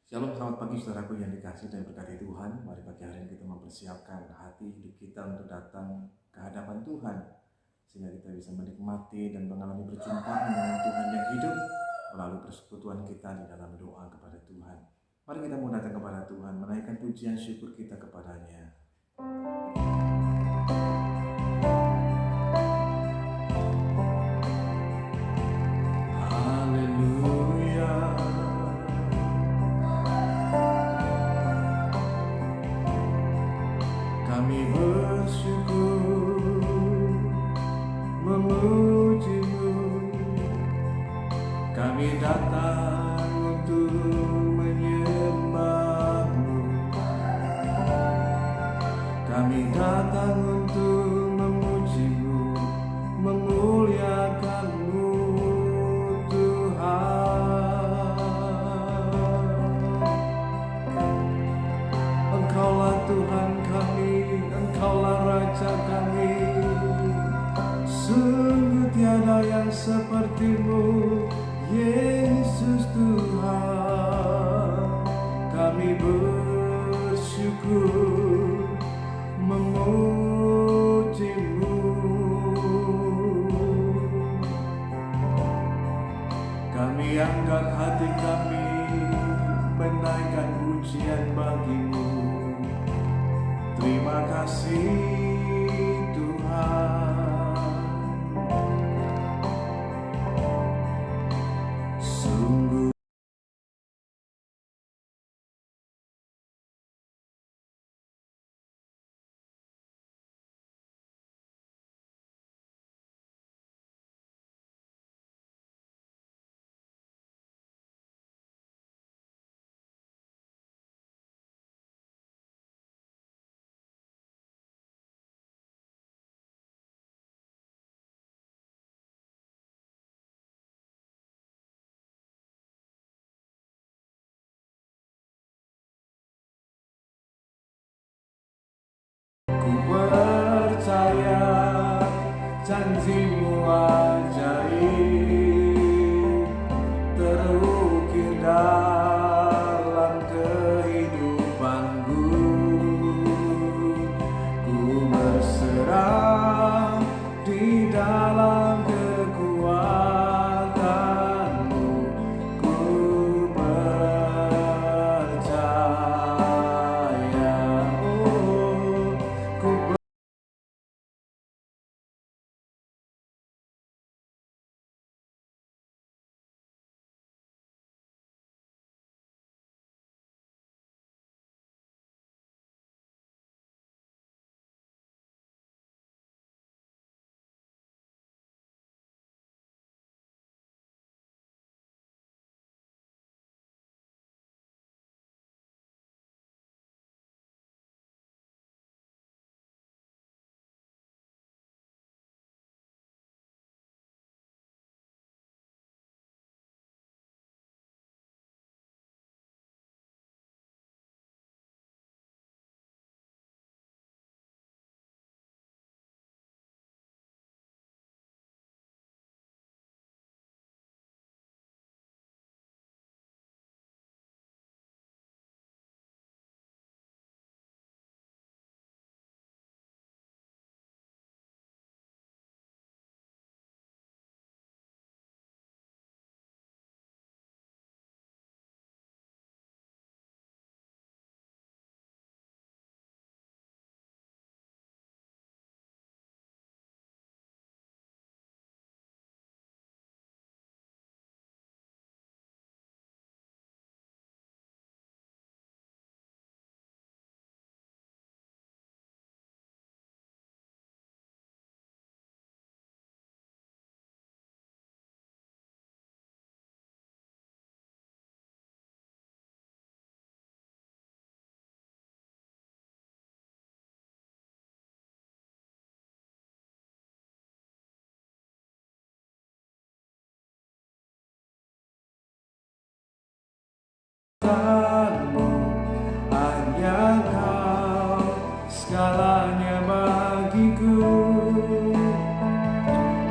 Shalom, selamat pagi saudaraku yang dikasihi dan berkati Tuhan. Mari pagi hari ini kita mempersiapkan hati hidup kita untuk datang ke hadapan Tuhan, sehingga kita bisa menikmati dan mengalami perjumpaan dengan Tuhan yang hidup melalui persekutuan kita di dalam doa kepada Tuhan. Mari kita mau datang kepada Tuhan, menaikkan pujian syukur kita kepadanya. Kami bersyukur memuji-Mu, kami datang untuk menyembah-Mu, kami datang untuk memuji-Mu, memuliakan-Mu Tuhan. Engkaulah Tuhan kami, Engkaulah Raja kami, sungguh tiada yang seperti-Mu, Yesus Tuhan. Kami bersyukur memuji-Mu, kami angkat hati kami menaikkan pujian bagi-Mu. Terima kasih Tuhan. Sungguh ku percaya janji-Mu ajaib terukir dalam kehidupanku. Ku berserah di dalam kekuatan-Mu, ku percaya, ku Kau hanya Kau segalanya bagiku.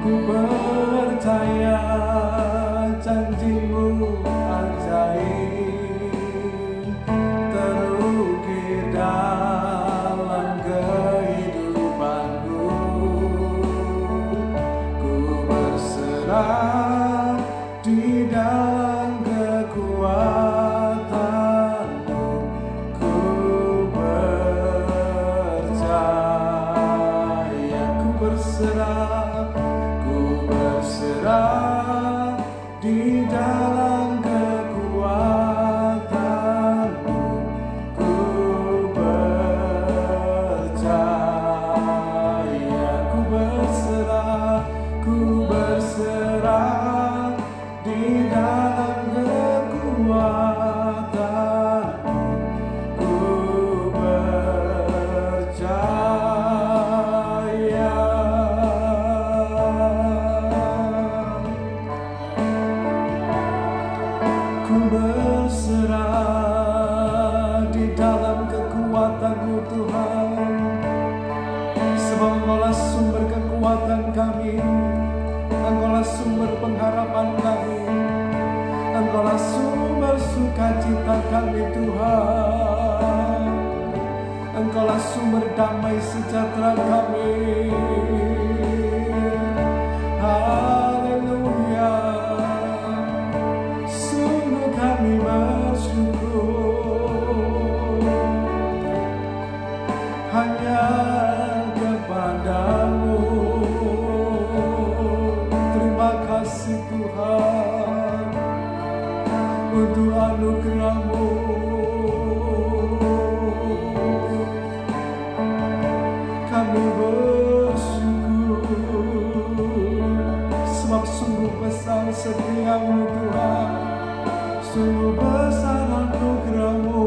Ku percaya janji-Mu ajaib ku percaya. Ku berserah di dalam kekuatan-Mu Tuhan, sebab Engkaulah sumber kekuatan kami, Engkaulah sumber pengharapan kami, Engkaulah sumber sukacita kami Tuhan, Engkaulah sumber damai sejahtera kami. Haleluya, sungguh kami bersyukur hanya kepadamu. Terima kasih Tuhan untuk anugerah-Mu. Kami bersyukur sebab sungguh besar setia-Mu Tuhan, sungguh besar anugerah-Mu.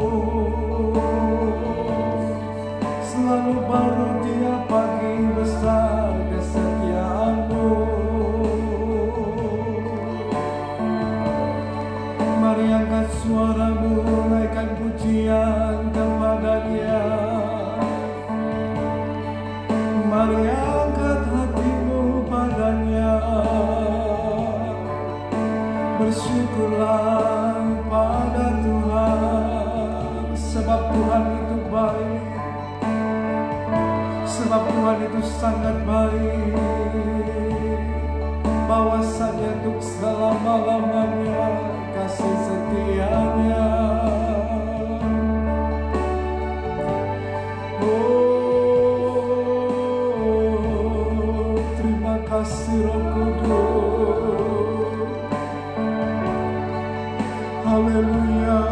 Selalu baru tiap pagi, besar kesetiaan-Mu. Mari angkat suara-Mu, naikkan pujian kepada-Nya. Mari angkat hatimu padanya. Bersyukurlah pada Tuhan, sebab Tuhan itu baik, sebab Tuhan itu sangat baik. Bahwasanya untuk selama-lamanya kasih setia-Nya. Oh, terima kasih Roh Kudus. Haleluya.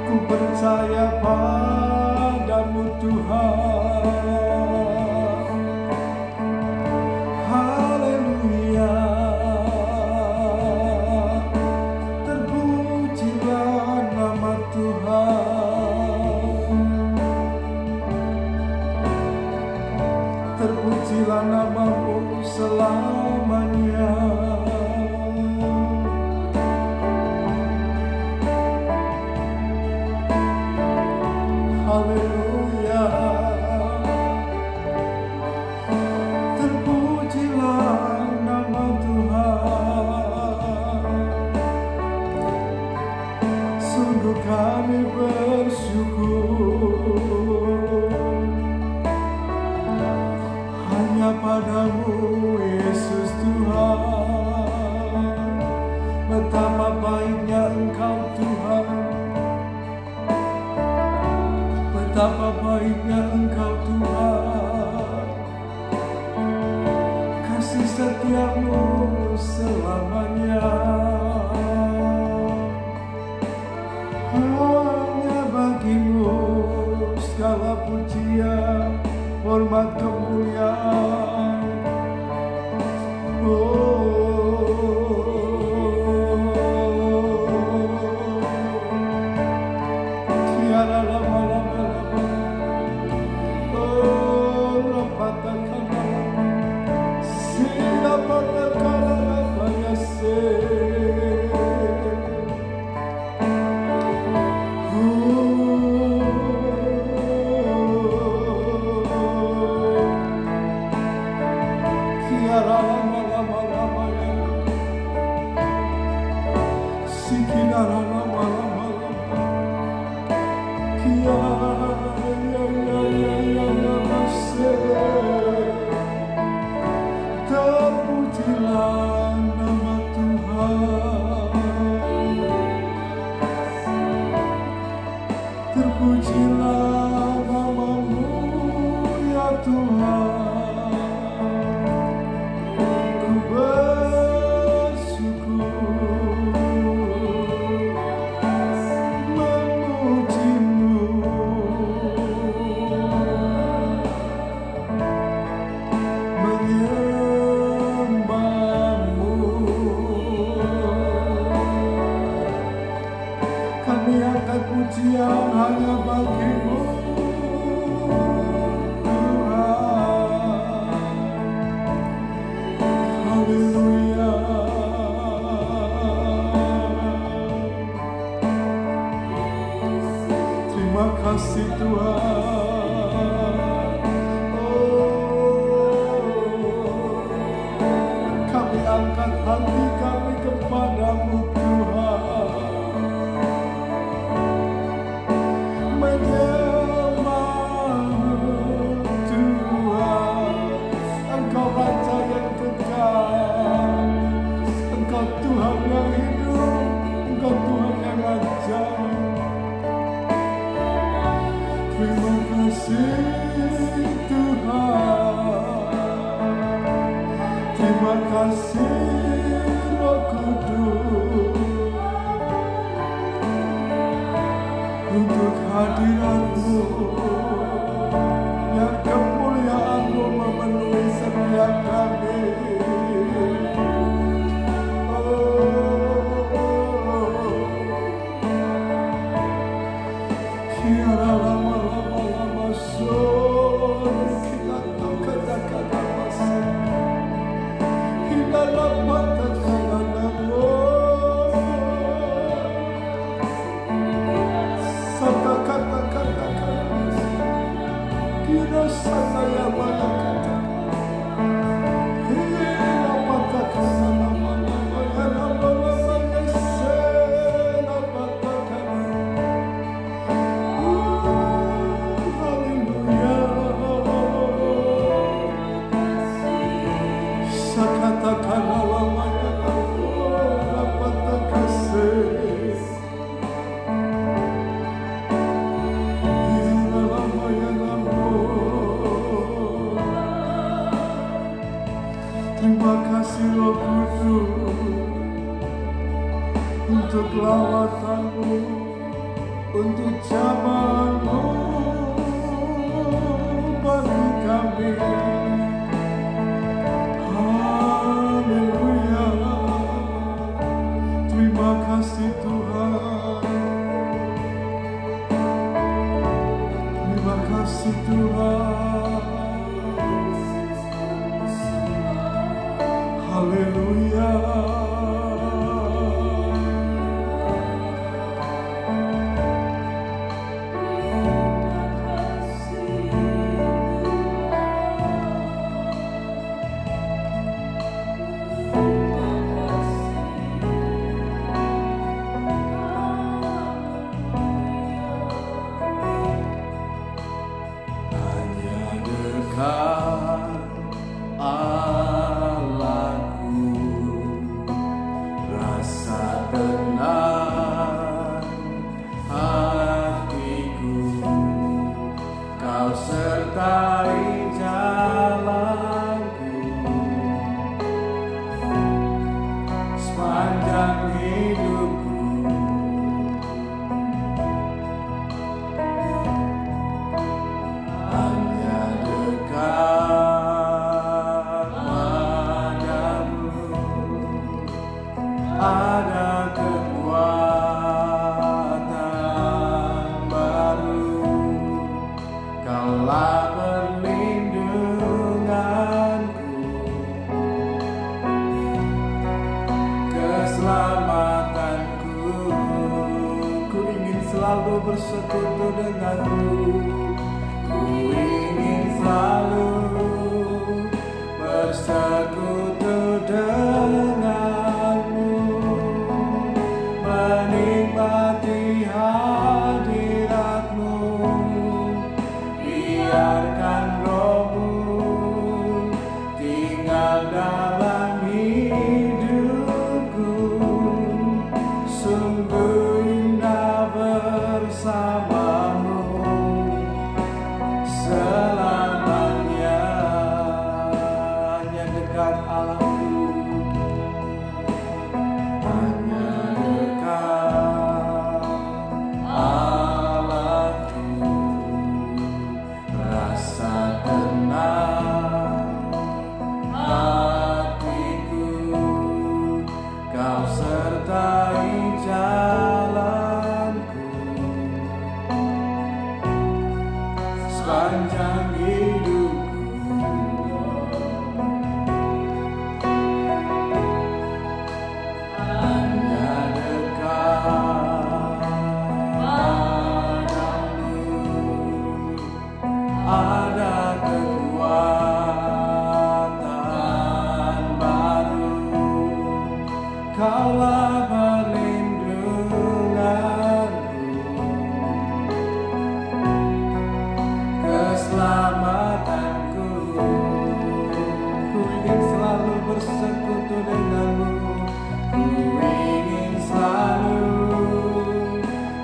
Ku percaya padamu Tuhan. Haleluya. Terpujilah nama Tuhan. Terpujilah nama-Mu selamanya. Haleluya. Terpujilah nama Tuhan. Sungguh kami bersyukur hanya padamu Yesus Tuhan. Betapa baiknya Engkau Tuhan, betapa baiknya Engkau Tuhan. Kasih setia-Mu selamanya. Hanya bagi-Mu segala pujian, hormat, kemuliaan. Tiada lama-lama. Terpujilah nama Tuhan. Terpujilah nama-Mu ya Tuhan. Ku bersyukur memuji-Mu. Menyembah mengangkat hati kami kepadamu Tuhan, menyembahmu Tuhan. Engkau Raja yang kekal, Engkau Tuhan yang hidup, Engkau Tuhan yang ajaib. Terima kasih Tuhan, terima kasih Roh Kudus untuk hadirat-Mu, yang kemuliaan-Mu memenuhi setiap kami. Terima kasih Roh Kudus untuk lawatan-Mu, untuk jamahan-Mu bagi kami. Haleluya. Terima kasih Tuhan. Terima kasih Tuhan. Haleluya. Hanya dekat Allahku, rasa tenang hatiku, Kau sertai jalanku sepanjang hidupku. Hanya dekat padamu ada kekuatan baru. Kaulah perlindunganku, keselamatanku. Ku ingin selalu bersekutu denganmu. Ku ingin selalu bersekutu denganmu, menikmati hadirat-Mu. Biarkan Roh-Mu tinggal dalam hidupku. Sungguh indah bersama-Mu selamanya. Hanya dekat Allahku, Engkaulah perlindunganku, keselamatanku. Ku ingin selalu bersekutu denganmu, ku ingin selalu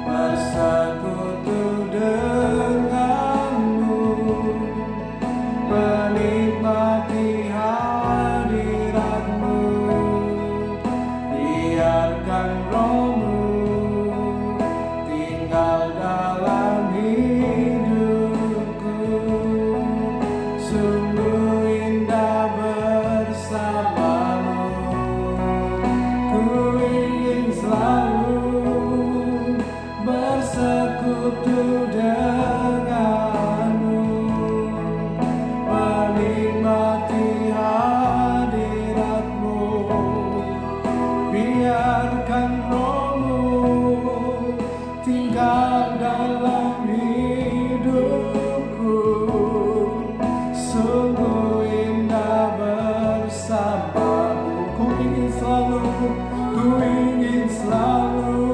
bersekutu denganmu, menikmati hadiratmu. Biarkan Roh-Mu tinggal dalam hidupku, sungguh indah bersamamu. Ku ingin selalu bersekutu denganmu, menikmati hadiratmu. Biarkan Roh-Mu tinggal dalam hidupku, sungguh indah bersamamu. Ku ingin selalu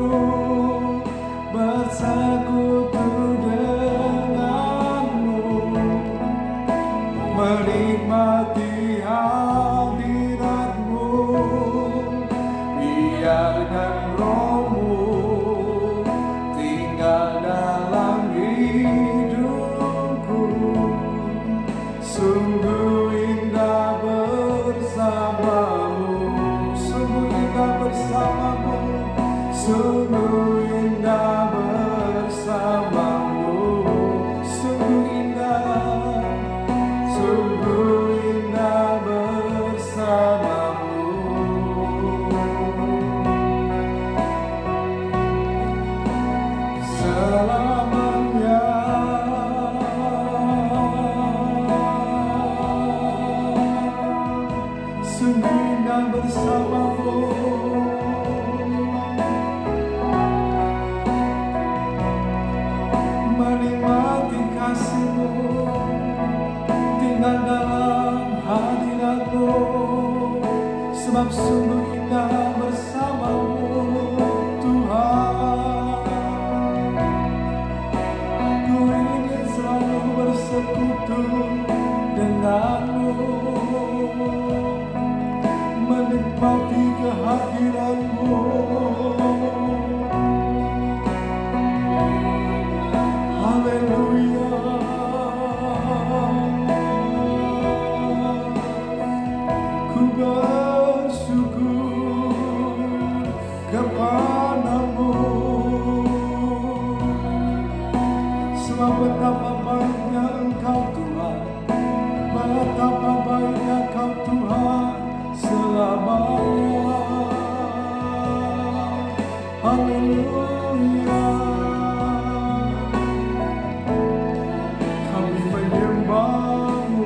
bersekutu denganmu, menikmati hadiratmu. Biarkan Roh-Mu tinggal dalam hidupku, sungguh indah bersamamu, sungguh indah bersamamu, sungguh indah bersamamu, sungguh indah bersamamu. Selamanya sungguh indah bersamamu, menikmati kasih-Mu, tinggal dalam hadirat-Mu, sebab sungguh indah bersamamu Tuhan. Ku ingin selalu bersekutu denganmu, menikmati kehadiran-Mu. Haleluya. Ku bersyukur kepada-Mu, sebab betapa baiknya Engkau Tuhan, betapa baiknya Kau Tuhan selamanya. Haleluya. Kami menyembah-Mu,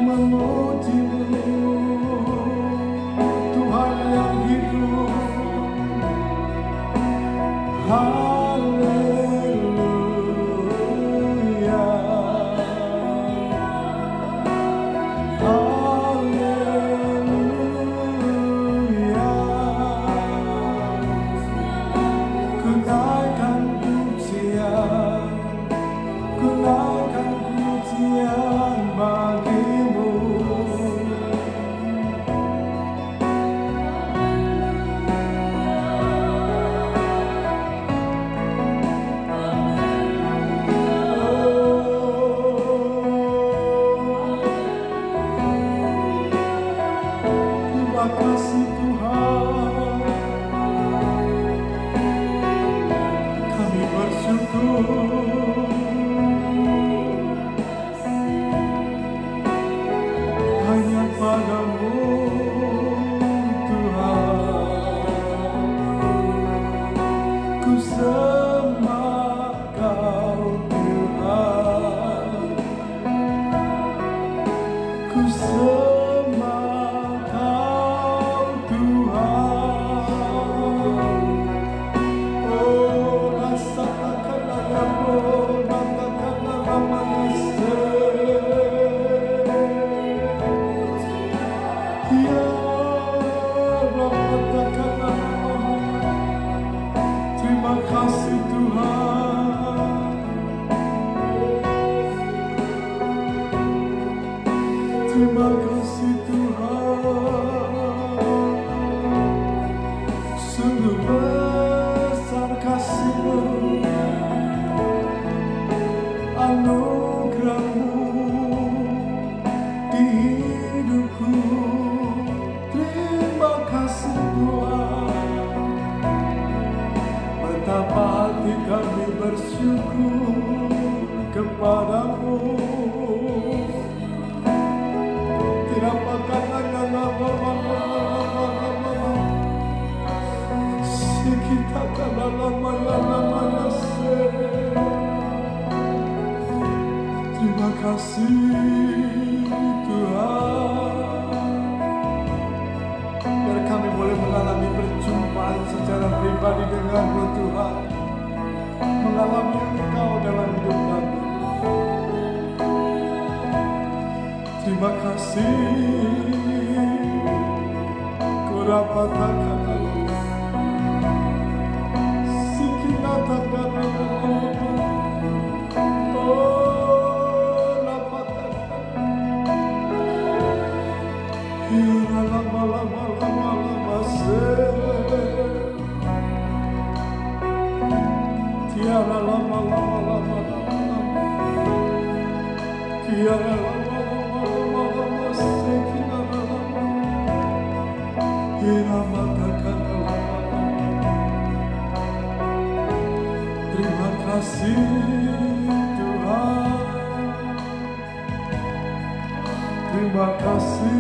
memuji-Mu, Tuhan yang hidup. Haleluya. Haleluya. Ku naikkan pujian, ku naikkan pujian bagi-Mu. Terima kasih Tuhan, kami bersyukur. Hanya pada-Mu Tuhan, ku sembah Kau Tuhan, ku sembah Kau Tuhan. Oh, rasakan aku, rasakan aku. Terima kasih Tuhan, sungguh besar kasih-Mu, anugerah-Mu di hidupku. Terima kasih Tuhan, betapa hati kami bersyukur kepadamu. Terima kasih Tuhan, biar kami boleh mengalami perjumpaan secara pribadi dengan-Mu Tuhan, mengalami Engkau dalam hidup kami. Terima kasih Kurapatakan Sikinatakan terima kasih Tuhan, terima kasih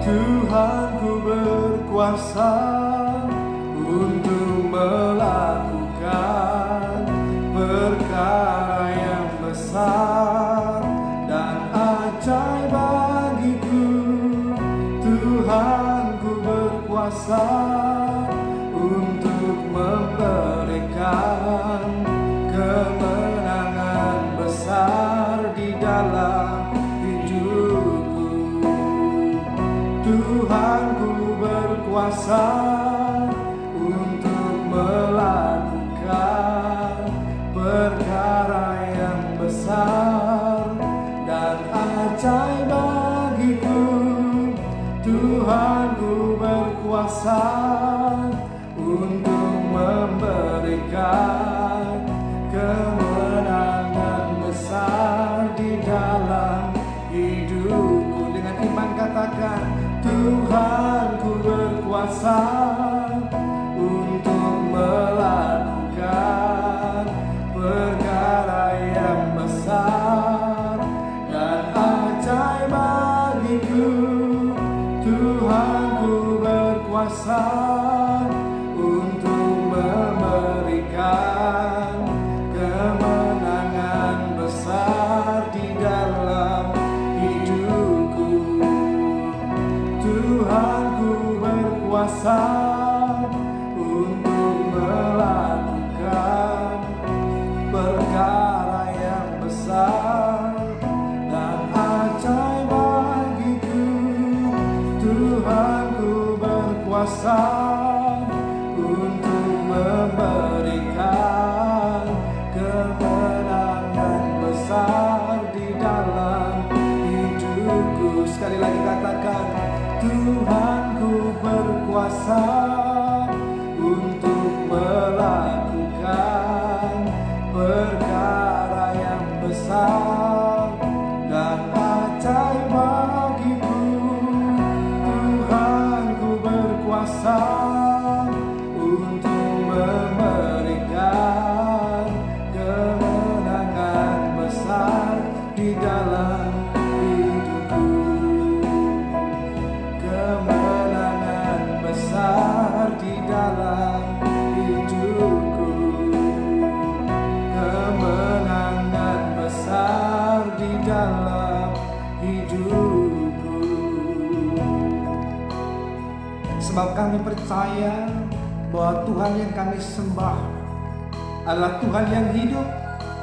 Tuhan. Ku berkuasa untuk melakukan perkara yang besar dan ajaib bagiku. Tuhan, ku berkuasa untuk memberikan kemenangan besar di dalam hidupku. Tuhan, ku berkuasa untuk melakukan perkara yang besar dan ajaib bagiku. Tuhan, ku berkuasa untuk memberikan kemenangan besar di dalam hidupku. Dengan iman katakan, Tuhan, ku berkuasa untuk melakukan perkara yang besar dan ajaib bagiku. Tuhan, ku berkuasa untuk memberikan kemenangan besar di dalam hidupku. Tuhan, ku berkuasa untuk melakukan perkara yang besar dan ajaib bagiku. Tuhan, ku berkuasa untuk memberikan kemenangan besar di dalam hidupku. Sekali lagi katakan, Tuhan, ku berkuasa untuk melakukan perkara yang besar dan ajaib bagiku. Tuhan, ku berkuasa untuk memberikan kemenangan besar di dalam hidupku. Kemenangan besar di dalam hidupku. Kemenangan besar di dalam hidupku. Sebab kami percaya bahwa Tuhan yang kami sembah adalah Tuhan yang hidup,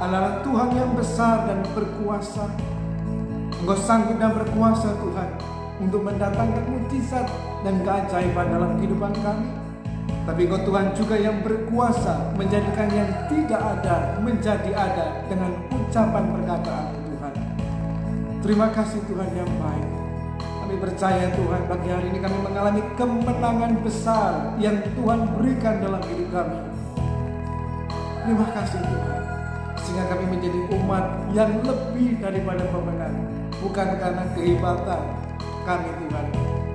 adalah Tuhan yang besar dan berkuasa. Engkau sanggup dan berkuasa Tuhan untuk mendatangkan mujizat dan keajaiban dalam kehidupan kami. Tapi Engkau Tuhan juga yang berkuasa menjadikan yang tidak ada menjadi ada dengan ucapan perkataan Tuhan. Terima kasih Tuhan yang baik. Kami percaya Tuhan, pagi hari ini kami mengalami kemenangan besar yang Tuhan berikan dalam hidup kami. Terima kasih Tuhan, sehingga kami menjadi umat yang lebih daripada pemenang. Bukan karena kehebatan kami Tuhan,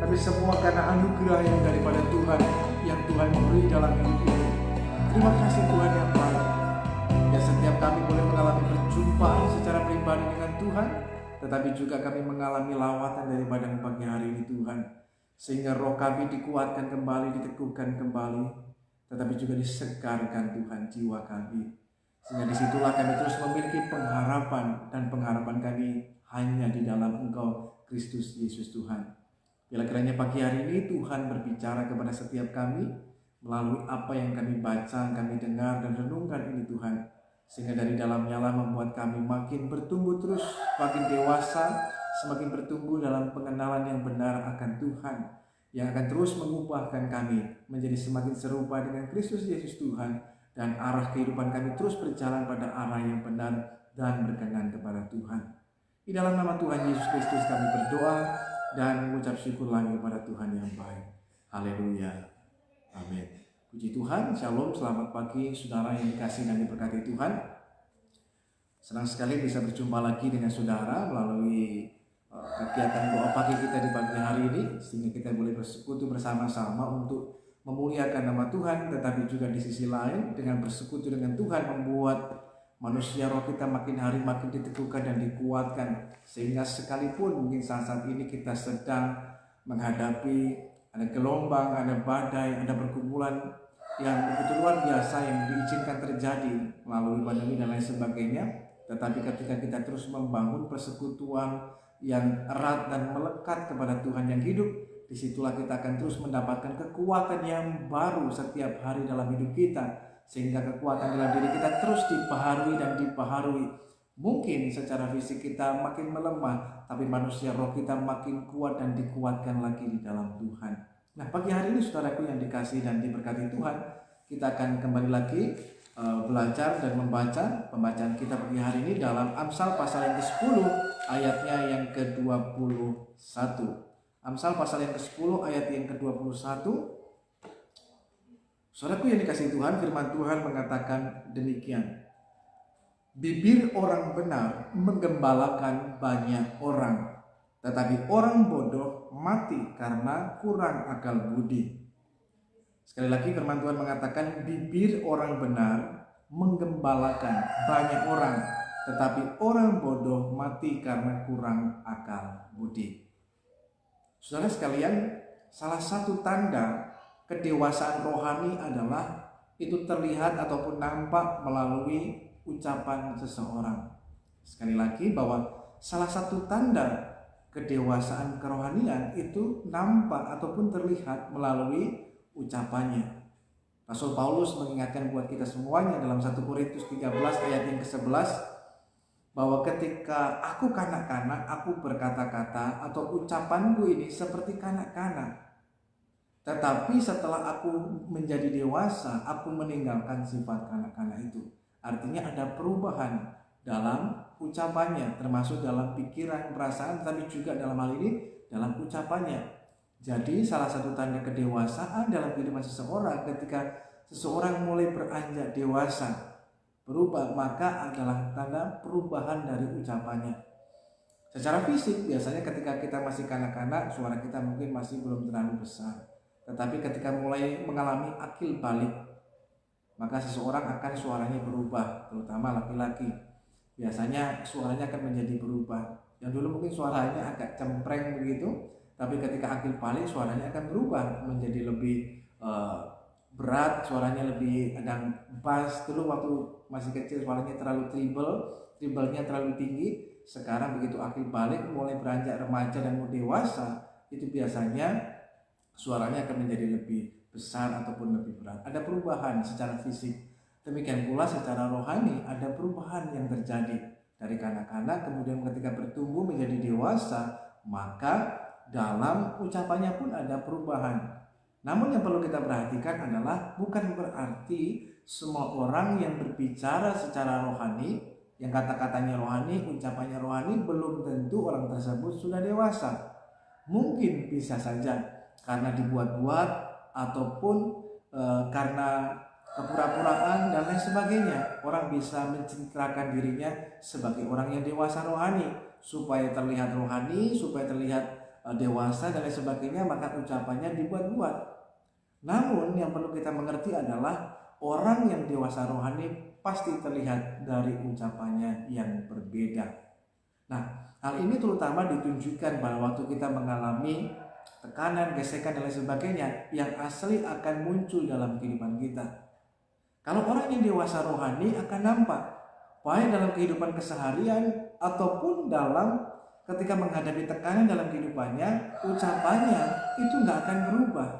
tapi semua karena anugerah yang daripada Tuhan yang Tuhan beri dalam hidup ini. Terima kasih Tuhan yang baik. Ya, setiap kami boleh mengalami perjumpaan secara pribadi dengan Tuhan, tetapi juga kami mengalami lawatan daripada pagi hari ini Tuhan, sehingga roh kami dikuatkan kembali, diteguhkan kembali, tetapi juga disegarkan Tuhan jiwa kami, sehingga disitulah kami terus memiliki pengharapan, dan pengharapan kami hanya di dalam Engkau Kristus Yesus Tuhan. Bila kiranya pagi hari ini Tuhan berbicara kepada setiap kami melalui apa yang kami baca, kami dengar dan renungkan ini Tuhan, sehingga dari dalamnya lah membuat kami makin bertumbuh terus, makin dewasa, semakin bertumbuh dalam pengenalan yang benar akan Tuhan, yang akan terus mengubahkan kami menjadi semakin serupa dengan Kristus Yesus Tuhan, dan arah kehidupan kami terus berjalan pada arah yang benar dan berkenan kepada Tuhan. Di dalam nama Tuhan Yesus Kristus kami berdoa dan mengucap syukur lagi kepada Tuhan yang baik. Haleluya. Amin. Puji Tuhan. Shalom. Selamat pagi saudara yang dikasihi dan diberkati Tuhan. Senang sekali bisa berjumpa lagi dengan saudara melalui kegiatan doa pagi kita di pagi hari ini, sehingga kita boleh bersekutu bersama-sama untuk memuliakan nama Tuhan, tetapi juga di sisi lain dengan bersekutu dengan Tuhan membuat manusia roh kita makin hari makin diteguhkan dan dikuatkan, sehingga sekalipun mungkin saat ini kita sedang menghadapi ada gelombang, ada badai, ada pergumulan yang begitu luar biasa yang diizinkan terjadi melalui pandemi dan lain sebagainya, tetapi ketika kita terus membangun persekutuan yang erat dan melekat kepada Tuhan yang hidup, disitulah kita akan terus mendapatkan kekuatan yang baru setiap hari dalam hidup kita, sehingga kekuatan dalam diri kita terus dibaharui dan dibaharui. Mungkin secara fisik kita makin melemah, tapi manusia roh kita makin kuat dan dikuatkan lagi di dalam Tuhan. Nah, pagi hari ini saudaraku yang dikasihi dan diberkati Tuhan, kita akan kembali lagi belajar dan membaca pembacaan kita pagi hari ini dalam Amsal pasal yang ke-10 ayatnya yang ke-21. Amsal pasal yang ke-10 ayat yang ke-21. Saudaraku yang dikasihi Tuhan, firman Tuhan mengatakan demikian. Bibir orang benar menggembalakan banyak orang, tetapi orang bodoh mati karena kurang akal budi. Sekali lagi firman Tuhan mengatakan bibir orang benar menggembalakan banyak orang, tetapi orang bodoh mati karena kurang akal budi. Saudara sekalian, salah satu tanda kedewasaan rohani adalah itu terlihat ataupun nampak melalui ucapan seseorang. Sekali lagi bahwa salah satu tanda kedewasaan kerohanian itu nampak ataupun terlihat melalui ucapannya. Rasul Paulus mengingatkan buat kita semuanya dalam 1 Korintus 13 ayat yang ke-11 bahwa ketika aku kanak-kanak aku berkata-kata atau ucapanku ini seperti kanak-kanak. Tetapi setelah aku menjadi dewasa, aku meninggalkan sifat kanak-kanak itu. Artinya ada perubahan dalam ucapannya, termasuk dalam pikiran, perasaan, tapi juga dalam hal ini dalam ucapannya. Jadi salah satu tanda kedewasaan dalam kehidupan seseorang ketika seseorang mulai beranjak dewasa, berubah, maka adalah tanda perubahan dari ucapannya. Secara fisik biasanya ketika kita masih kanak-kanak, suara kita mungkin masih belum terlalu besar. Tetapi ketika mulai mengalami akil balik, maka seseorang akan suaranya berubah, terutama laki-laki. Biasanya suaranya akan menjadi berubah. Yang dulu mungkin suaranya agak cempreng begitu, tapi ketika akil balik suaranya akan berubah menjadi lebih berat, suaranya lebih ada bass. Dulu waktu masih kecil suaranya terlalu trible-nya terlalu tinggi. Sekarang begitu akil balik mulai beranjak remaja dan mau dewasa, itu biasanya suaranya akan menjadi lebih besar ataupun lebih berat. Ada perubahan secara fisik. Demikian pula secara rohani ada perubahan yang terjadi dari kanak-kanak kemudian ketika bertumbuh menjadi dewasa, maka dalam ucapannya pun ada perubahan. Namun yang perlu kita perhatikan adalah bukan berarti semua orang yang berbicara secara rohani, yang kata-katanya rohani, ucapannya rohani, belum tentu orang tersebut sudah dewasa. Mungkin bisa saja karena dibuat-buat ataupun karena kepura-puraan dan lain sebagainya. Orang bisa mencitrakan dirinya sebagai orang yang dewasa rohani supaya terlihat rohani, supaya terlihat dewasa dan lain sebagainya, maka ucapannya dibuat-buat. Namun yang perlu kita mengerti adalah orang yang dewasa rohani pasti terlihat dari ucapannya yang berbeda. Nah, hal ini terutama ditunjukkan pada waktu kita mengalami tekanan, gesekan dan lain sebagainya yang asli akan muncul dalam kehidupan kita. Kalau orang yang dewasa rohani akan nampak baik dalam kehidupan keseharian ataupun dalam ketika menghadapi tekanan dalam kehidupannya, ucapannya itu nggak akan berubah.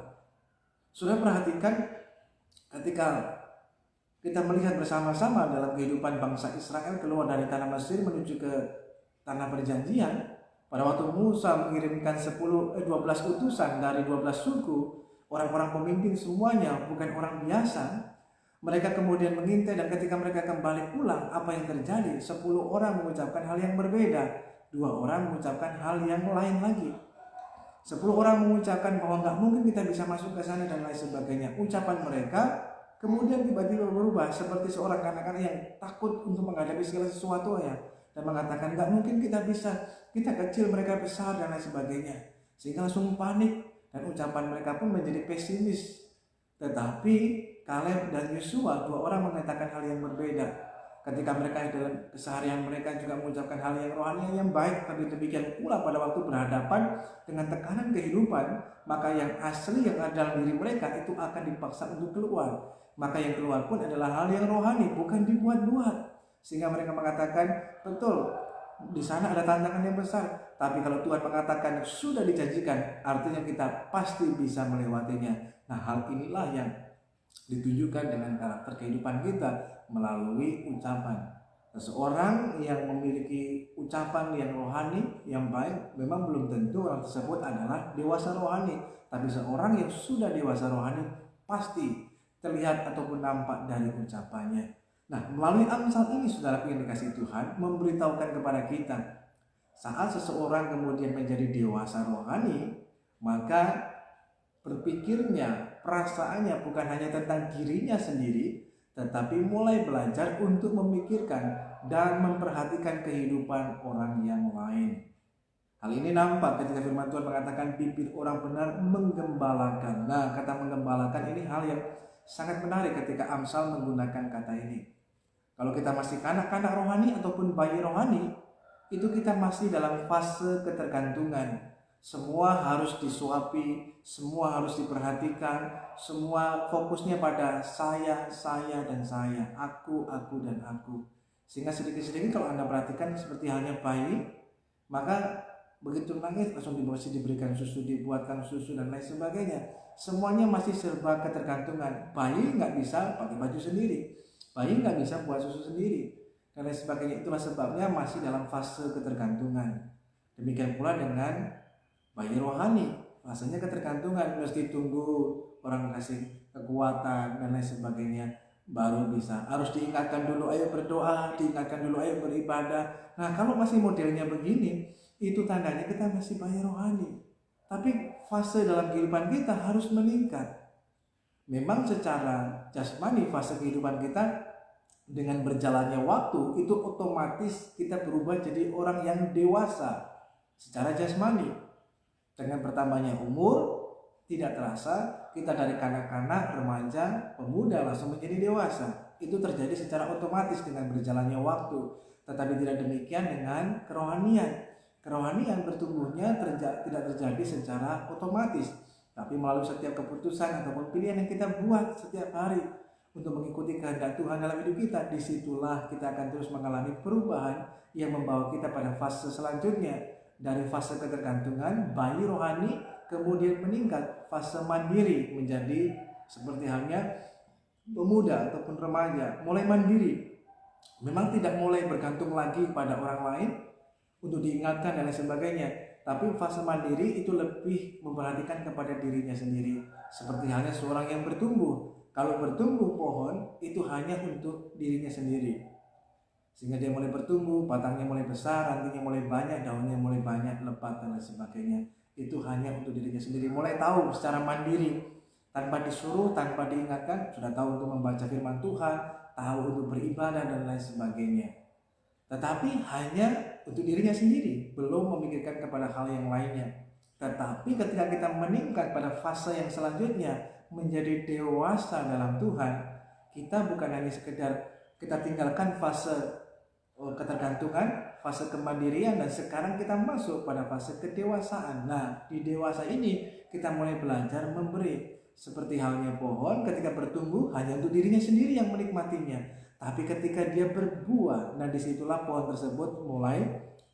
Sudah perhatikan ketika kita melihat bersama-sama dalam kehidupan bangsa Israel keluar dari tanah Mesir menuju ke tanah perjanjian, pada waktu Musa mengirimkan 12 utusan dari 12 suku, orang-orang pemimpin semuanya bukan orang biasa. Mereka kemudian mengintai dan ketika mereka kembali pulang, apa yang terjadi? 10 orang mengucapkan hal yang berbeda, 2 orang mengucapkan hal yang lain lagi. 10 orang mengucapkan bahwa nggak mungkin kita bisa masuk ke sana dan lain sebagainya. Ucapan mereka kemudian tiba-tiba berubah seperti seorang kanak-kanak yang takut untuk menghadapi segala sesuatunya dan mengatakan nggak mungkin kita bisa, kita kecil mereka besar dan lain sebagainya, sehingga langsung panik dan ucapan mereka pun menjadi pesimis. Tetapi Kaleb dan Yosua, 2 orang mengatakan hal yang berbeda. Ketika mereka dalam keseharian mereka juga mengucapkan hal yang rohani yang baik, tapi demikian pula pada waktu berhadapan dengan tekanan kehidupan, maka yang asli yang ada dalam diri mereka itu akan dipaksa untuk keluar. Maka yang keluar pun adalah hal yang rohani, bukan dibuat-buat. Sehingga mereka mengatakan, betul, di sana ada tantangan yang besar, tapi kalau Tuhan mengatakan sudah dijanjikan, artinya kita pasti bisa melewatinya. Nah, hal inilah yang ditunjukkan dengan karakter kehidupan kita melalui ucapan. Seseorang yang memiliki ucapan yang rohani, yang baik, memang belum tentu orang tersebut adalah dewasa rohani. Tapi seorang yang sudah dewasa rohani pasti terlihat ataupun nampak dari ucapannya. Nah, melalui Amsal ini, saudara yang dikasihi Tuhan, memberitahukan kepada kita, saat seseorang kemudian menjadi dewasa rohani, maka berpikirnya, perasaannya bukan hanya tentang dirinya sendiri, tetapi mulai belajar untuk memikirkan dan memperhatikan kehidupan orang yang lain. Hal ini nampak ketika firman Tuhan mengatakan bibir orang benar menggembalakan. Nah, kata menggembalakan ini hal yang sangat menarik ketika Amsal menggunakan kata ini. Kalau kita masih kanak-kanak rohani ataupun bayi rohani, itu kita masih dalam fase ketergantungan. Semua harus disuapi, semua harus diperhatikan, semua fokusnya pada saya, dan saya, aku, dan aku. Sehingga sedikit-sedikit kalau Anda perhatikan seperti halnya bayi, maka begitu nangis langsung diberikan susu, dibuatkan susu dan lain sebagainya. Semuanya masih serba ketergantungan. Bayi nggak bisa pakai baju sendiri, bayi nggak bisa buat susu sendiri, dan lain sebagainya. Itulah sebabnya masih dalam fase ketergantungan. Demikian pula dengan bayi rohani, rasanya ketergantungan, mesti tunggu orang kasih kekuatan dan lain sebagainya baru bisa. Harus diingatkan dulu, ayo berdoa, diingatkan dulu, ayo beribadah. Nah, kalau masih modelnya begini, itu tandanya kita masih bayi rohani. Tapi fase dalam kehidupan kita harus meningkat. Memang secara jasmani fase kehidupan kita dengan berjalannya waktu itu otomatis kita berubah jadi orang yang dewasa secara jasmani. Dengan bertambahnya umur, tidak terasa kita dari kanak-kanak, remaja, pemuda langsung menjadi dewasa. Itu terjadi secara otomatis dengan berjalannya waktu. Tetapi tidak demikian dengan kerohanian. Kerohanian bertumbuhnya tidak terjadi secara otomatis, tapi melalui setiap keputusan ataupun pilihan yang kita buat setiap hari untuk mengikuti kehendak Tuhan dalam hidup kita. Disitulah kita akan terus mengalami perubahan yang membawa kita pada fase selanjutnya. Dari fase ketergantungan, bayi rohani, kemudian meningkat fase mandiri menjadi seperti halnya pemuda ataupun remaja, mulai mandiri. Memang tidak mulai bergantung lagi pada orang lain untuk diingatkan dan lain sebagainya, Tapi fase mandiri itu lebih memperhatikan kepada dirinya sendiri. Seperti halnya seorang yang bertumbuh. Kalau bertumbuh pohon itu hanya untuk dirinya sendiri. Sehingga dia mulai bertumbuh, batangnya mulai besar, rantingnya mulai banyak, daunnya mulai banyak, lebat dan lain sebagainya. Itu hanya untuk dirinya sendiri. Mulai tahu secara mandiri, tanpa disuruh, tanpa diingatkan, sudah tahu untuk membaca firman Tuhan, tahu untuk beribadah dan lain sebagainya. Tetapi hanya untuk dirinya sendiri, belum memikirkan kepada hal yang lainnya. Tetapi ketika kita meningkat pada fase yang selanjutnya, menjadi dewasa dalam Tuhan, kita bukan hanya sekedar kita tinggalkan fase ketergantungan, fase kemandirian, dan sekarang kita masuk pada fase kedewasaan. Nah, di dewasa ini kita mulai belajar memberi. Seperti halnya pohon ketika bertumbuh hanya untuk dirinya sendiri yang menikmatinya. Tapi ketika dia berbuah, nah disitulah pohon tersebut mulai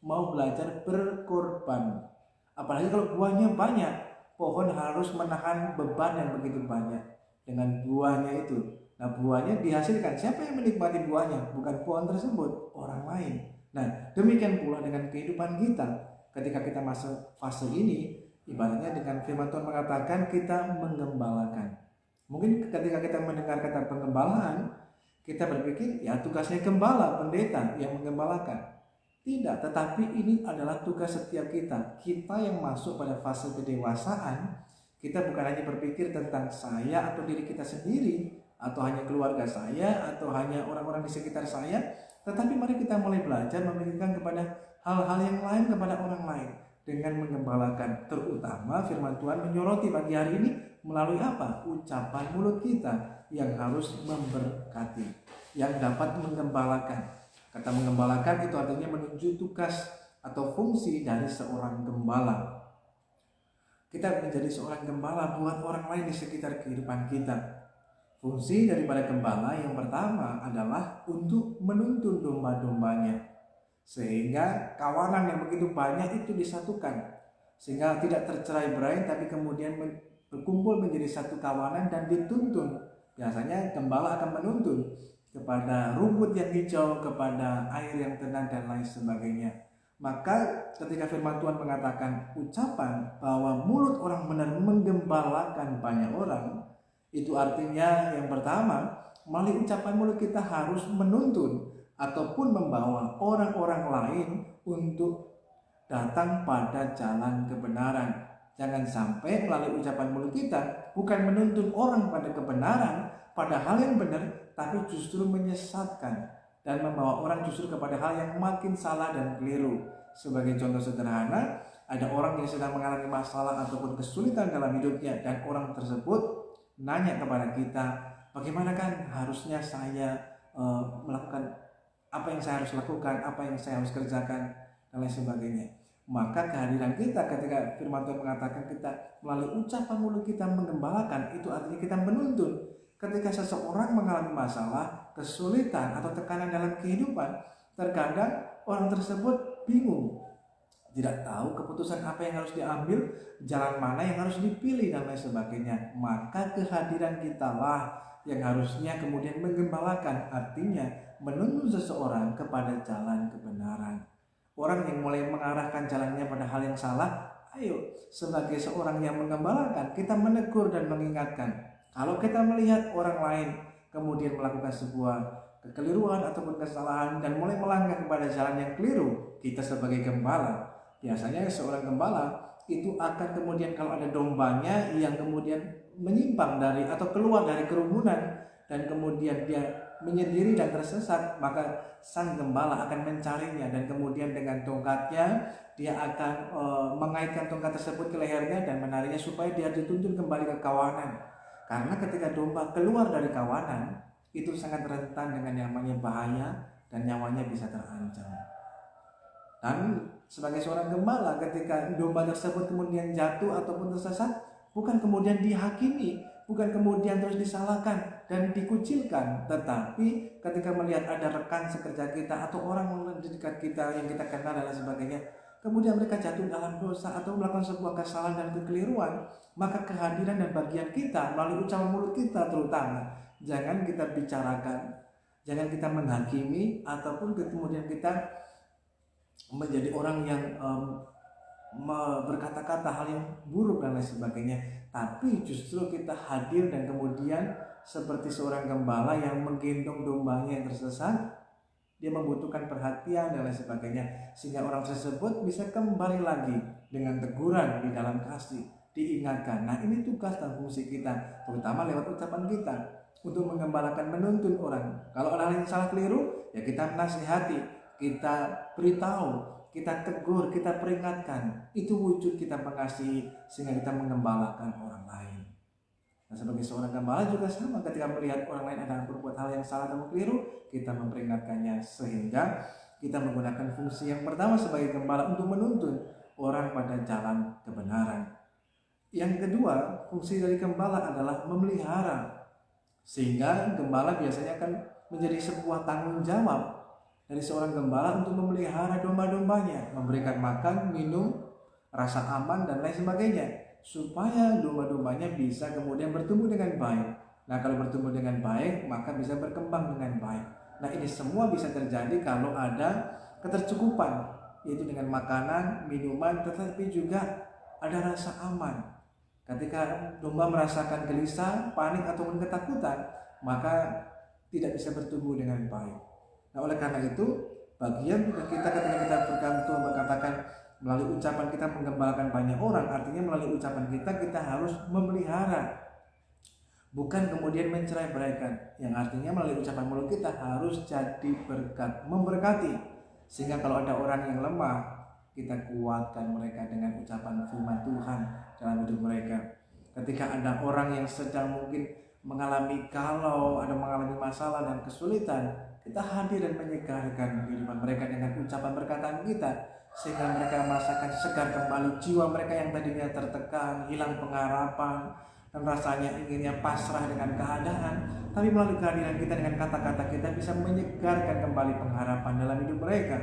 mau belajar berkorban. Apalagi kalau buahnya banyak, pohon harus menahan beban yang begitu banyak dengan buahnya itu. Nah, buahnya dihasilkan, siapa yang menikmati buahnya? Bukan pohon tersebut, orang lain. Nah, demikian pula dengan kehidupan kita. Ketika kita masuk fase ini, ibaratnya dengan firman Tuhan mengatakan kita menggembalakan. Mungkin ketika kita mendengar kata penggembalaan, kita berpikir ya tugasnya gembala, pendeta yang menggembalakan. Tidak, tetapi ini adalah tugas setiap kita. Kita yang masuk pada fase kedewasaan, kita bukan hanya berpikir tentang saya atau diri kita sendiri, atau hanya keluarga saya, atau hanya orang-orang di sekitar saya, tetapi mari kita mulai belajar memikirkan kepada hal-hal yang lain kepada orang lain dengan menggembalakan. Terutama firman Tuhan menyoroti pagi hari ini melalui apa? Ucapan mulut kita yang harus memberkati, yang dapat menggembalakan. Kata menggembalakan itu artinya menunjuk tugas atau fungsi dari seorang gembala. Kita menjadi seorang gembala buat orang lain di sekitar kehidupan kita. Fungsi daripada gembala yang pertama adalah untuk menuntun domba-dombanya, sehingga kawanan yang begitu banyak itu disatukan, sehingga tidak tercerai-berai tapi kemudian berkumpul menjadi satu kawanan dan dituntun. Biasanya gembala akan menuntun kepada rumput yang hijau, kepada air yang tenang dan lain sebagainya. Maka ketika firman Tuhan mengatakan ucapan bahwa mulut orang benar menggembalakan banyak orang, itu artinya yang pertama, melalui ucapan mulut kita harus menuntun ataupun membawa orang-orang lain untuk datang pada jalan kebenaran. Jangan sampai melalui ucapan mulut kita bukan menuntun orang pada kebenaran, pada hal yang benar, tapi justru menyesatkan dan membawa orang justru kepada hal yang makin salah dan keliru. Sebagai contoh sederhana, ada orang yang sedang mengalami masalah ataupun kesulitan dalam hidupnya, dan orang tersebut nanya kepada kita, bagaimana kan harusnya saya melakukan apa yang saya harus lakukan, apa yang saya harus kerjakan, dan lain sebagainya. Maka kehadiran kita ketika firman Tuhan mengatakan kita melalui ucapan mulut kita menggembalakan, itu artinya kita menuntun. Ketika seseorang mengalami masalah, kesulitan atau tekanan dalam kehidupan, terkadang orang tersebut bingung, tidak tahu keputusan apa yang harus diambil, jalan mana yang harus dipilih dan lain sebagainya. Maka kehadiran kita lah yang harusnya kemudian menggembalakan, artinya menuntun seseorang kepada jalan kebenaran. Orang yang mulai mengarahkan jalannya pada hal yang salah, ayo sebagai seorang yang menggembalakan, kita menegur dan mengingatkan. Kalau kita melihat orang lain kemudian melakukan sebuah kekeliruan ataupun kesalahan dan mulai melangkah kepada jalan yang keliru, kita sebagai gembala, biasanya seorang gembala itu akan kemudian kalau ada dombanya yang kemudian menyimpang dari atau keluar dari kerumunan dan kemudian dia menyendiri dan tersesat, maka sang gembala akan mencarinya dan kemudian dengan tongkatnya dia akan mengaitkan tongkat tersebut ke lehernya dan menariknya supaya dia dituntun kembali ke kawanan. Karena ketika domba keluar dari kawanan, itu sangat rentan dengan namanya bahaya dan nyawanya bisa terancam. Dan sebagai seorang gembala, ketika domba tersebut kemudian jatuh ataupun tersesat, bukan kemudian dihakimi, bukan kemudian terus disalahkan dan dikucilkan, tetapi ketika melihat ada rekan sekerja kita atau orang di dekat kita yang kita kenal dan sebagainya, kemudian mereka jatuh dalam dosa atau melakukan sebuah kesalahan dan kekeliruan, maka kehadiran dan bagian kita melalui ucapan mulut kita terutama, jangan kita bicarakan, jangan kita menghakimi ataupun kemudian kita menjadi orang yang berkata-kata hal yang buruk dan lain sebagainya, tapi justru kita hadir dan kemudian seperti seorang gembala yang menggendong dombanya yang tersesat, dia membutuhkan perhatian dan lain sebagainya, sehingga orang tersebut bisa kembali lagi dengan teguran di dalam kasih, diingatkan. Nah, ini tugas dan fungsi kita, terutama lewat ucapan kita, untuk menggembalakan, menuntun orang. Kalau orang yang salah keliru, ya kita nasihati, kita beritahu, kita tegur, kita peringatkan. Itu wujud kita mengasihi, sehingga kita menggembalakan orang lain. Nah, sebagai seorang gembala juga sama, ketika melihat orang lain ada berbuat hal yang salah atau keliru, kita memperingatkannya, sehingga kita menggunakan fungsi yang pertama sebagai gembala untuk menuntun orang pada jalan kebenaran. Yang kedua, fungsi dari gembala adalah memelihara, sehingga gembala biasanya akan menjadi sebuah tanggung jawab dari seorang gembala untuk memelihara domba-dombanya, memberikan makan, minum, rasa aman dan lain sebagainya, supaya domba-dombanya bisa kemudian bertumbuh dengan baik. Nah, kalau bertumbuh dengan baik, maka bisa berkembang dengan baik. Nah, ini semua bisa terjadi kalau ada ketercukupan, yaitu dengan makanan, minuman, tetapi juga ada rasa aman. Ketika domba merasakan gelisah, panik ataupun ketakutan, maka tidak bisa bertumbuh dengan baik. Nah, oleh karena itu, bagian kita ketika kita bergantung berkatakan melalui ucapan kita menggembalakan banyak orang, artinya melalui ucapan kita harus memelihara, bukan kemudian mencerai-beraikan, yang artinya melalui ucapan mulut kita harus jadi berkat, memberkati, sehingga kalau ada orang yang lemah, kita kuatkan mereka dengan ucapan firman Tuhan dalam hidup mereka. Ketika ada orang yang sedang mungkin mengalami mengalami masalah dan kesulitan, kita hadir dan menyegarkan kehidupan mereka dengan ucapan perkataan kita, sehingga mereka merasakan segar kembali jiwa mereka yang tadinya tertekan, hilang pengharapan, dan rasanya inginnya pasrah dengan keadaan. Tapi melalui kehadiran kita dengan kata-kata kita bisa menyegarkan kembali pengharapan dalam hidup mereka.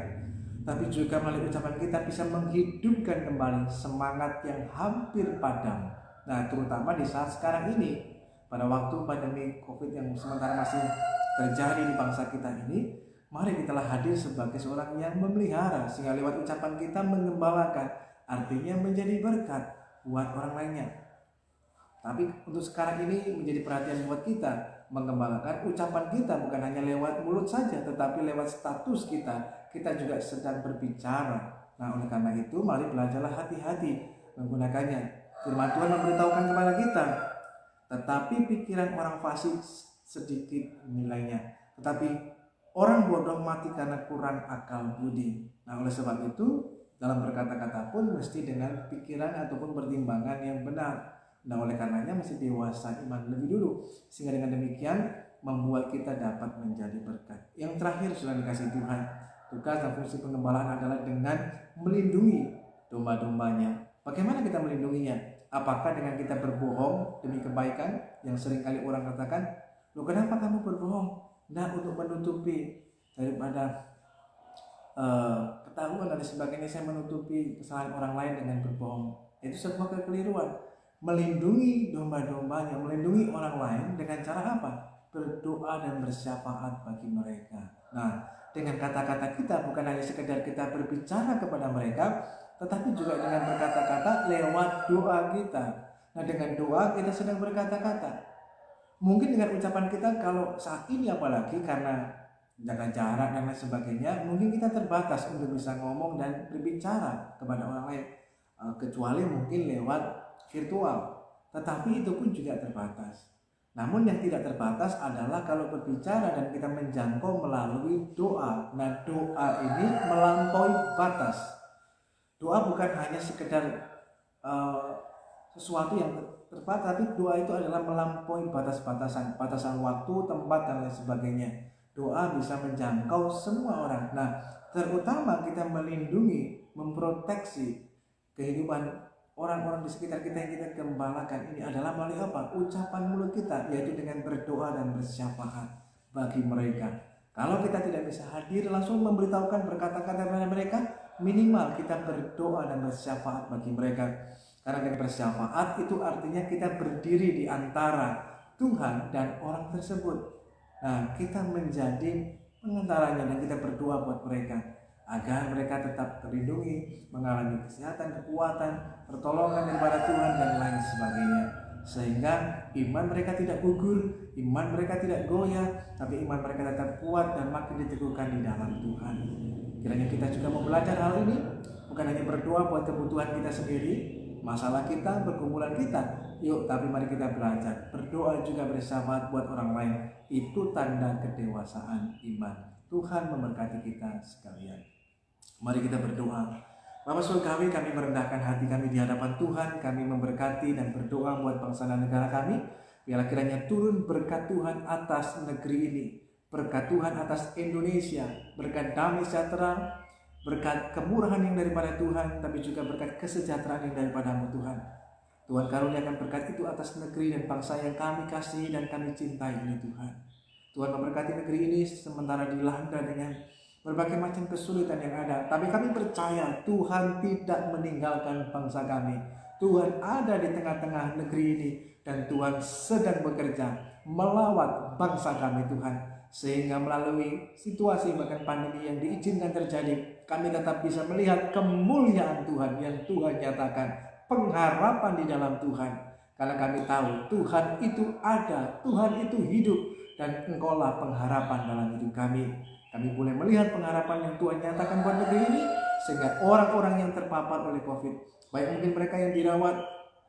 Tapi juga melalui ucapan kita bisa menghidupkan kembali semangat yang hampir padam. Nah, terutama di saat sekarang ini, pada waktu pandemi COVID yang sementara masih terjadi di bangsa kita ini, mari kita hadir sebagai seorang yang memelihara, sehingga lewat ucapan kita menggembalakan, artinya menjadi berkat buat orang lainnya. Tapi untuk sekarang ini menjadi perhatian buat kita, menggembalakan ucapan kita bukan hanya lewat mulut saja, tetapi lewat status kita juga sedang berbicara. Nah, oleh karena itu mari belajarlah hati-hati menggunakannya. Firman Tuhan memberitahukan kepada kita, tetapi pikiran orang fasik sedikit nilainya, tetapi orang bodoh mati karena kurang akal budi. Nah, oleh sebab itu dalam berkata-kata pun mesti dengan pikiran ataupun pertimbangan yang benar. Nah, oleh karenanya mesti dewasa iman lebih dulu, sehingga dengan demikian membuat kita dapat menjadi berkat. Yang terakhir, sudah dikasih Tuhan, tugas dan fungsi pengembalaan adalah dengan melindungi domba-dombanya. Bagaimana kita melindunginya? Apakah dengan kita berbohong demi kebaikan, yang seringkali orang katakan, loh kenapa kamu berbohong? Nah, untuk menutupi daripada ketahuan dan sebagainya, saya menutupi kesalahan orang lain dengan berbohong. Itu sebuah kekeliruan. Melindungi domba-dombanya, melindungi orang lain dengan cara apa? Berdoa dan bersyafaat bagi mereka. Nah, dengan kata-kata kita bukan hanya sekedar kita berbicara kepada mereka, tetapi juga dengan berkata-kata lewat doa kita. Nah, dengan doa kita sedang berkata-kata. Mungkin dengan ucapan kita kalau saat ini apalagi karena jaga jarak dan lain sebagainya, mungkin kita terbatas untuk bisa ngomong dan berbicara kepada orang lain, kecuali mungkin lewat virtual, tetapi itu pun juga terbatas. Namun yang tidak terbatas adalah kalau berbicara dan kita menjangkau melalui doa. Nah, doa ini melampaui batas. Doa bukan hanya sekedar sesuatu yang terbatas, tapi doa itu adalah melampaui batasan waktu, tempat dan lain sebagainya. Doa bisa menjangkau semua orang. Nah, terutama kita melindungi, memproteksi kehidupan orang-orang di sekitar kita yang kita gembalakan ini adalah melalui apa? Ucapan mulut kita, yaitu dengan berdoa dan bersyafaat bagi mereka. Kalau kita tidak bisa hadir langsung memberitahukan berkata-kata kepada mereka, minimal kita berdoa dan bersyafaat bagi mereka. Karena dengan bersyafaat itu artinya kita berdiri di antara Tuhan dan orang tersebut. Nah, kita menjadi pengantaranya dan kita berdoa buat mereka. agar mereka tetap terlindungi, mengalami kesehatan, kekuatan, pertolongan daripada Tuhan dan lain sebagainya. Sehingga iman mereka tidak gugur, iman mereka tidak goyah, tapi iman mereka tetap kuat dan makin diteguhkan di dalam Tuhan. Kiranya kita juga mau belajar hal ini, bukan hanya berdoa buat kebutuhan kita sendiri, masalah kita, pergumulan kita. Yuk, tapi mari kita belajar berdoa juga bersahabat buat orang lain. Itu tanda kedewasaan iman. Tuhan memberkati kita sekalian. Mari kita berdoa. Bapa Surgawi, kami merendahkan hati kami di hadapan Tuhan. Kami memberkati dan berdoa buat bangsa dan negara kami. Biarlah kiranya turun berkat Tuhan atas negeri ini, berkat Tuhan atas Indonesia, berkat damai sejahtera, berkat kemurahan yang daripada Tuhan, tapi juga berkat kesejahteraan yang daripada-Mu Tuhan. Tuhan karuniakan berkat itu atas negeri dan bangsa yang kami kasih dan kami cintai ini Tuhan. Tuhan memberkati negeri ini sementara dilanda dengan berbagai macam kesulitan yang ada, tapi kami percaya Tuhan tidak meninggalkan bangsa kami. Tuhan ada di tengah-tengah negeri ini dan Tuhan sedang bekerja melawat bangsa kami Tuhan, sehingga melalui situasi bahkan pandemi yang diizinkan terjadi, kami tetap bisa melihat kemuliaan Tuhan yang Tuhan nyatakan, pengharapan di dalam Tuhan, karena kami tahu Tuhan itu ada, Tuhan itu hidup, dan Engkaulah pengharapan dalam hidup kami. Kami boleh melihat pengharapan yang Tuhan nyatakan buat negeri ini, sehingga orang-orang yang terpapar oleh COVID, baik mungkin mereka yang dirawat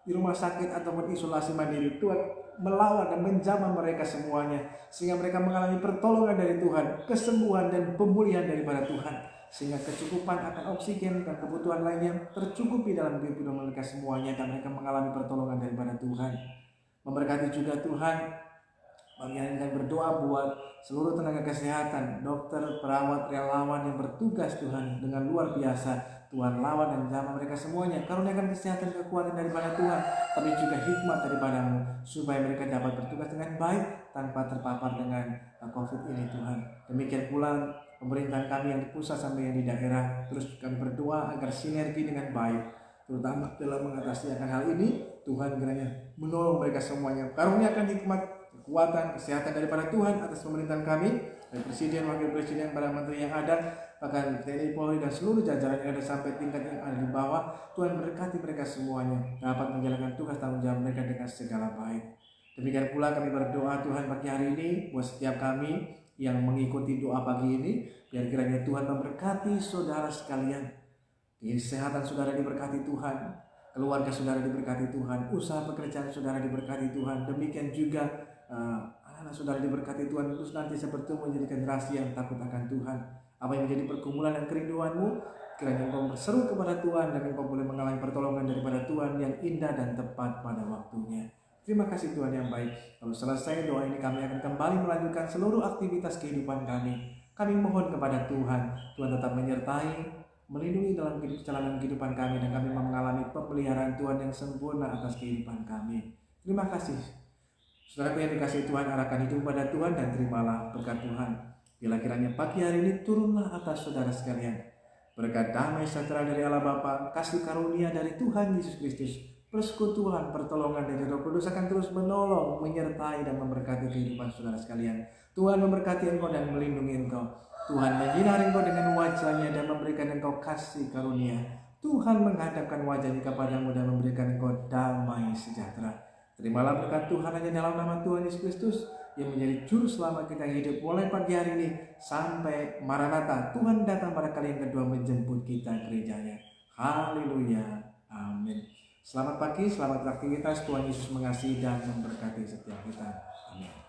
di rumah sakit ataupun isolasi mandiri, Tuhan melawat dan menjamah mereka semuanya, sehingga mereka mengalami pertolongan dari Tuhan, kesembuhan dan pemulihan daripada Tuhan, sehingga kecukupan akan oksigen dan kebutuhan lainnya tercukupi dalam kehidupan mereka semuanya, dan mereka mengalami pertolongan daripada Tuhan. Memberkati juga Tuhan bagi yang akan berdoa buat seluruh tenaga kesehatan, dokter, perawat, relawan yang bertugas Tuhan dengan luar biasa. Tuhan lawan dan jamah mereka semuanya. Karuniakan kesehatan, kekuatan daripada Tuhan, tapi juga hikmat daripada-Mu, supaya mereka dapat bertugas dengan baik tanpa terpapar dengan COVID ini Tuhan. Demikian pula pemerintahan kami yang di pusat sampai yang di daerah, terus kami berdoa agar sinergi dengan baik, terutama dalam mengatasi akan hal ini. Tuhan kiranya menolong mereka semuanya. Karuniakan hikmat, kekuatan, kesehatan daripada Tuhan atas pemerintahan kami, dari presiden, wakil presiden, para menteri yang ada, bahkan TNI, Polri dan seluruh jajaran yang ada sampai tingkat yang ada di bawah. Tuhan berkati mereka semuanya dapat menjalankan tugas tanggung jawab mereka dengan segala baik. Demikian pula kami berdoa Tuhan pagi hari ini buat setiap kami yang mengikuti doa pagi ini, biar kiranya Tuhan memberkati saudara sekalian. Kesehatan saudara diberkati Tuhan, keluarga saudara diberkati Tuhan, usaha pekerjaan saudara diberkati Tuhan. Demikian juga anak-anak saudara diberkati Tuhan, terus nanti seperti menjadi generasi yang takut akan Tuhan. Apa yang menjadi pergumulan dan kerinduanmu, kiranya engkau berseru kepada Tuhan dan engkau boleh mengalami pertolongan daripada Tuhan yang indah dan tepat pada waktunya. Terima kasih Tuhan yang baik. Lalu selesai doa ini, kami akan kembali melanjutkan seluruh aktivitas kehidupan kami. Kami mohon kepada Tuhan, Tuhan tetap menyertai, melindungi dalam perjalanan kehidupan kami, dan kami mengalami pemeliharaan Tuhan yang sempurna atas kehidupan kami. Terima kasih. Saudara yang dikasihi Tuhan, arahkan hidup pada Tuhan dan terimalah berkat Tuhan. Bila kiranya pagi hari ini turunlah atas saudara sekalian berkat damai sejahtera dari Allah Bapa, kasih karunia dari Tuhan Yesus Kristus, persekutuan, pertolongan dari Roh Kudus akan terus menolong, menyertai dan memberkati kehidupan saudara sekalian. Tuhan memberkati engkau dan melindungi engkau. Tuhan menyinari engkau dengan wajah-Nya dan memberikan engkau kasih karunia. Tuhan menghadapkan wajah-Nya kepadamu dan memberikan engkau damai sejahtera. Terimalah berkat Tuhan hanya dalam nama Tuhan Yesus Kristus yang menjadi juru selamat kita hidup mulai pagi hari ini sampai Maranatha, Tuhan datang pada kali yang kedua menjemput kita gerejanya. Haleluya, amin. Selamat pagi, selamat beraktivitas. Tuhan Yesus mengasihi dan memberkati setiap kita. Amin.